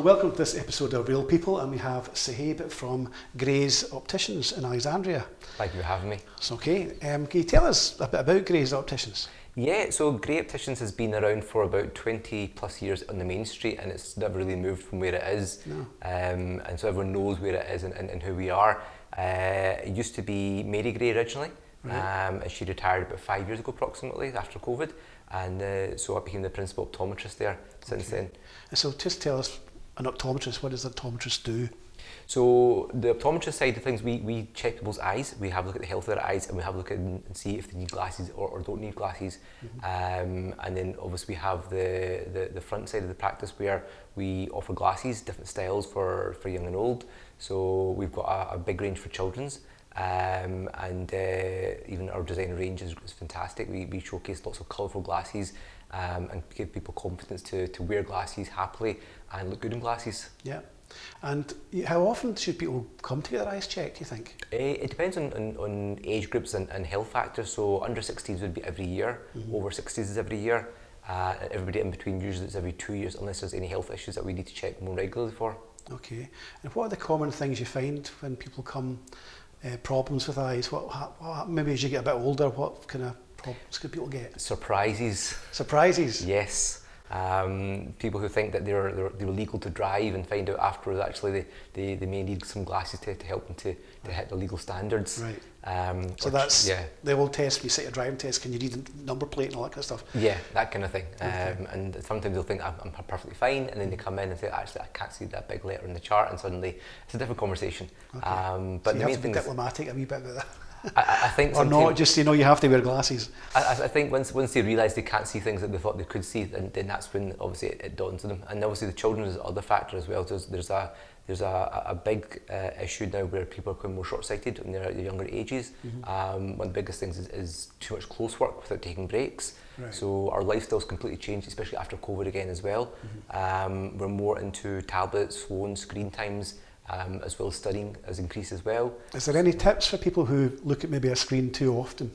welcome to this episode of Real People, and we have Sohaib from Gray Opticians in Alexandria. Thank you for having me. It's okay. Can you tell us a bit about Gray Opticians? Yeah, so Gray Opticians has been around for about 20 plus years on the main street, and it's never really moved from where it is. No. And so everyone knows where it is and who we are. It used to be Mary Gray originally, Right. and she retired about 5 years ago approximately after COVID, and so I became the principal optometrist there since then. And so just tell us, an optometrist, what does an optometrist do? So the optometrist side of things, we check people's eyes, we have a look at the health of their eyes, and we have a look at and see if they need glasses or don't need glasses. And then obviously we have the front side of the practice where we offer glasses, different styles for young and old. So we've got a big range for children's, and even our design range is fantastic. We showcase lots of colourful glasses and give people confidence to wear glasses happily and look good in glasses. Yeah. And how often should people come to get their eyes checked, do you think? It depends on age groups and health factors. So under 16s would be every year, over 60s is every year, and everybody in between usually it's every 2 years unless there's any health issues that we need to check more regularly for. Okay. And what are the common things you find when people come, problems with eyes? What maybe as you get a bit older, what kind of problems could people get? Surprises. Surprises? Yes. People who think that they're legal to drive and find out afterwards actually they may need some glasses to help them to hit the legal standards. Right. So that's, yeah. They will test, we sit a driving test, can you read the number plate and all that kind of stuff? Yeah, that kind of thing. Okay. And sometimes they'll think I'm perfectly fine, and then they come in and say, actually I can't see that big letter in the chart, and suddenly it's a different conversation. Okay. But so the you main have to be thing diplomatic a wee bit about that. I think or not, just you have to wear glasses. I think once they realise they can't see things that they thought they could see, then that's when obviously it dawns on them. And obviously the children is another factor as well. There's a big issue now where people are becoming more short-sighted when they're at younger ages. One of the biggest things is too much close work without taking breaks. Right. So our lifestyle's completely changed, especially after COVID again as well. We're more into tablets, phones, screen times, as well as studying has increased as well. Is there any tips for people who look at maybe a screen too often?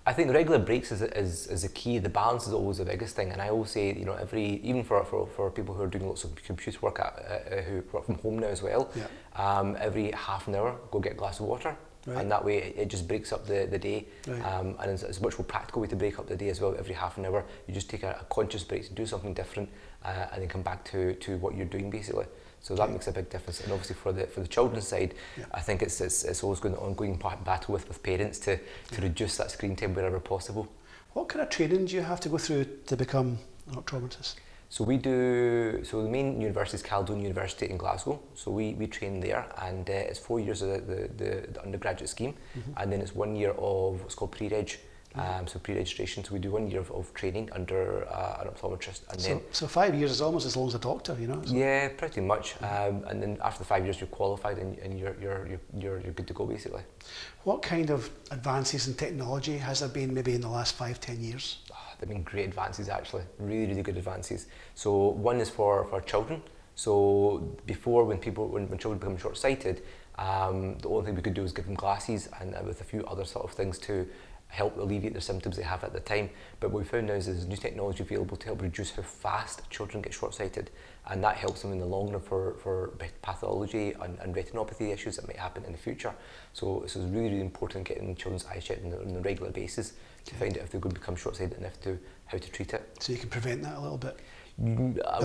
I think regular breaks is the key. The balance is always the biggest thing, and I always say, even for people who are doing lots of computer work who work from home now as well, yeah. Every half an hour go get a glass of water. Right. And that way it just breaks up the day. Right. And it's a much more practical way to break up the day as well. Every half an hour you just take a conscious break to do something different, and then come back to what you're doing basically. So that makes a big difference. And obviously for the children's side, yeah. I think it's always going an ongoing battle with parents to reduce that screen time wherever possible. What kind of training do you have to go through to become an optometrist? So the main university is Caledonian University in Glasgow. So we train there, and it's 4 years of the undergraduate scheme, and then it's 1 year of what's called pre-reg. So pre-registration, so we do 1 year of training under an optometrist, and so 5 years is almost as long as a doctor, So. Yeah, pretty much. And then after the 5 years, you're qualified and you're good to go basically. What kind of advances in technology has there been maybe in the last 5-10 years? There've been great advances actually, really good advances. So one is for children. So before, when children become short-sighted, the only thing we could do was give them glasses and with a few other sort of things to help alleviate the symptoms they have at the time. But what we found now is there's new technology available to help reduce how fast children get short-sighted, and that helps them in the long run for pathology and retinopathy issues that might happen in the future. So it's really important getting children's eyes checked on a regular basis to find out if they're going to become short-sighted and how to treat it. So you can prevent that a little bit?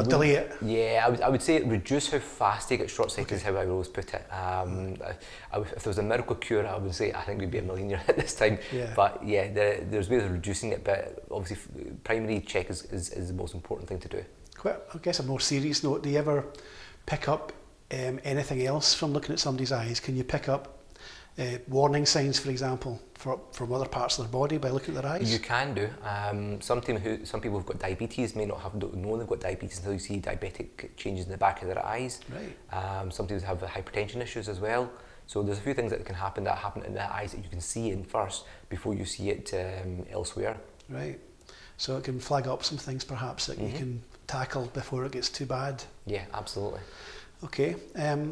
Delay it? Yeah, I would say reduce how fast they get short-sighted is how I would always put it. If there was a miracle cure, I would say I think we'd be a millionaire at this time. Yeah. But yeah, there's ways of reducing it, but obviously primary check is the most important thing to do. I guess a more serious note, do you ever pick up anything else from looking at somebody's eyes? Can you pick up warning signs, for example, from other parts of their body by looking at their eyes? You can do. Some people who've got diabetes may not know they've got diabetes until you see diabetic changes in the back of their eyes. Right. Some people have hypertension issues as well. So there's a few things that can happen in the eyes that you can see in first before you see it elsewhere. Right. So it can flag up some things perhaps that you can tackle before it gets too bad. Yeah, absolutely. Okay.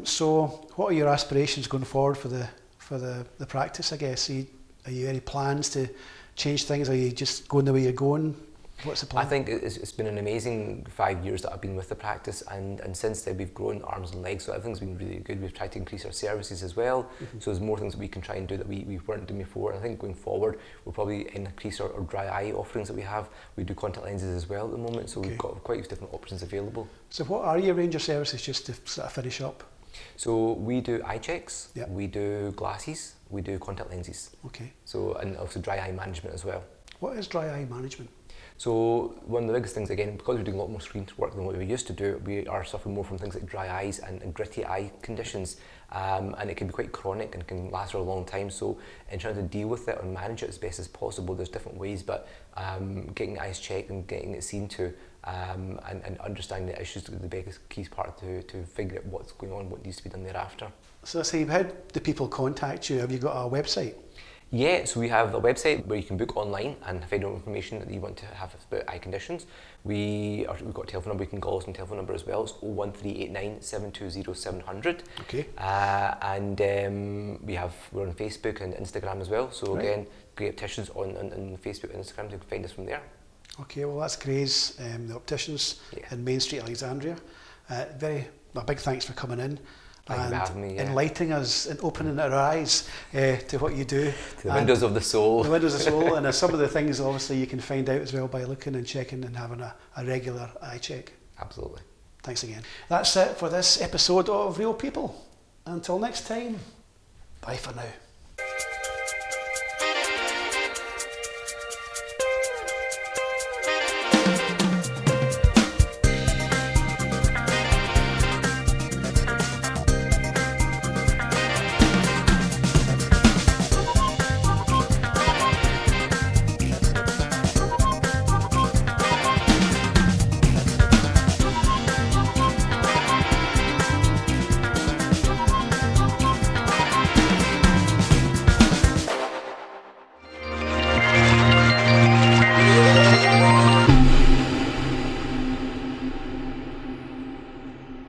So what are your aspirations going forward for the practice, I guess? Are you any plans to change things? Are you just going the way you're going? What's the plan? I think it's been an amazing 5 years that I've been with the practice, and since then we've grown arms and legs, so everything's been really good. We've tried to increase our services as well, so there's more things that we can try and do that we weren't doing before. And I think going forward we'll probably increase our dry eye offerings that we have. We do contact lenses as well at the moment, so we've got quite a few different options available. So what are your range of services, just to sort of finish up? So we do eye checks, Yep. we do glasses, we do contact lenses. Okay. So, and also dry eye management as well. What is dry eye management? So one of the biggest things, again, because we're doing a lot more screen work than what we used to do, we are suffering more from things like dry eyes and gritty eye conditions, and it can be quite chronic and can last for a long time. So in trying to deal with it and manage it as best as possible, there's different ways, but getting the eyes checked and getting it seen to, and understanding the issues is the biggest key part to figure out what's going on, what needs to be done thereafter. So Sohaib, how do people contact you? Have you got a website? Yeah, so we have a website where you can book online and find out information that you want to have about eye conditions. We've got a telephone number, you can call us on a telephone number as well. It's 01389 720 700. Okay. And we're on Facebook and Instagram as well. So again, Gray Opticians on Facebook and Instagram, you can find us from there. Okay, well that's Gray's, the Opticians in Main Street, Alexandria. A big thanks for coming in. Thank you for having me, enlightening us and opening our eyes to what you do. To the windows of the soul. The windows of the soul, and some of the things obviously you can find out as well by looking and checking and having a regular eye check. Absolutely. Thanks again. That's it for this episode of Real People. Until next time, bye for now.